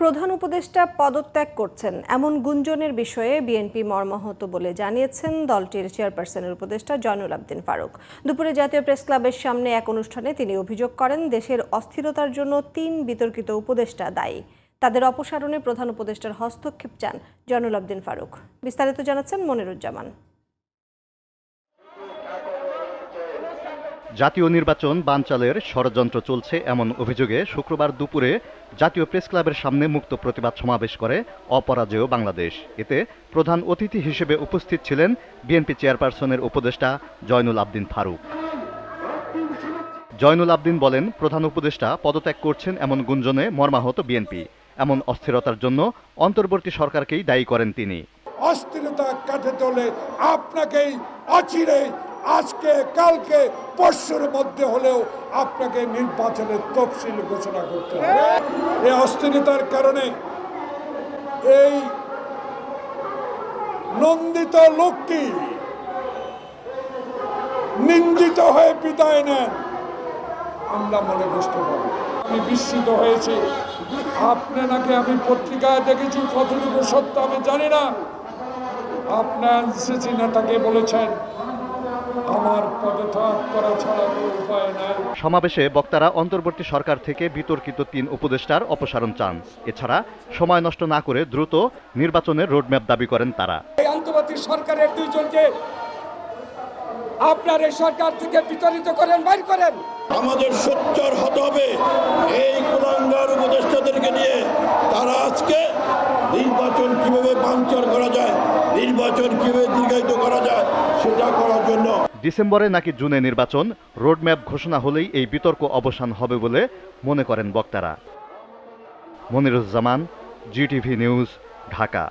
প্রধান উপদেষ্টা পদত্যাগ করছেন এমন গুঞ্জনের বিষয়ে বিএনপি মর্মাহত বলে জানিয়েছেন দলটির চেয়ারপারসনের উপদেষ্টা জয়নুল আবদিন ফারুক। দুপুরে জাতীয় প্রেস ক্লাবের সামনে এক অনুষ্ঠানে তিনি অভিযোগ করেন দেশের অস্থিরতার জন্য ৩ বিতর্কিত উপদেষ্টা দায়ী। তাদের অপসারণে প্রধান উপদেষ্টার হস্তক্ষেপ চান জয়নুল আবদিন ফারুক। বিস্তারিত জানাচ্ছেন মনিরুজ্জামান। জাতীয় নির্বাচন বানচালের ষড়যন্ত্র চলছে এমন অভিযোগে শুক্রবার দুপুরে জাতীয় প্রেস ক্লাবের সামনে মুক্ত প্রতিবাদ সমাবেশ করে অপরাজেয় বাংলাদেশ। এতে প্রধান অতিথি হিসেবে উপস্থিত ছিলেন বিএনপি চেয়ারপারসনের উপদেষ্টা জয়নুল আবদিন ফারুক। জয়নুল আবদিন বলেন, প্রধান উপদেষ্টা পদত্যাগ করছেন এমন গুঞ্জনে মর্মাহত বিএনপি। এমন অস্থিরতার জন্য অন্তর্বর্তী সরকারকেই দায়ী করেন তিনি। অস্থিরতা কাটাতে হলে আপনাকেই অচিরে আজকে কালকে পরশুর মধ্যে হলেও আপনাকে নির্বাচনের তফসিল ঘোষণা করতে হবে। এই অস্থিরতার কারণে এই নন্দিত লোকটি নিন্দিত হয়ে বিদায় নেন, আমরা মনে কষ্ট পাবো। আমি বিস্মিত হয়েছি। আপনি নাকি, আমি পত্রিকায় দেখেছি, কতটুকু সত্য আমি জানি না, আপনার এনসিসি নেতাকে বলেছেন আমার পদত্যাগ করা ছাড়া কোনো উপায় নাই। সমাবেশে বক্তারা অন্তর্বর্তী সরকার থেকে বিতর্কিত ৩ উপদেষ্টার অপসারণ চান। এছাড়া সময় নষ্ট না করে দ্রুত নির্বাচনের রোডম্যাপ দাবি করেন তারা। এই অন্তর্বর্তী সরকারের 2 জনকে আপনার এই সরকার থেকে বিতাড়িত করেন, বাইর করেন। আমাদের সোচ্চার হতে হবে এই কুলাঙ্গার উপদেষ্টাদেরকে নিয়ে। তারা আজকে নির্বাচন কিভাবে বানচাল করা যায়, নির্বাচন কিভাবে দীর্ঘায়িত করা যায় সেটা করার জন্য ডিসেম্বরে নাকি জুনে নির্বাচন, রোডম্যাপ ঘোষণা হলেই এই বিতর্ক অবসান হবে বলে মনে করেন বক্তারা। Moniruzzaman, GTV news, Dhaka.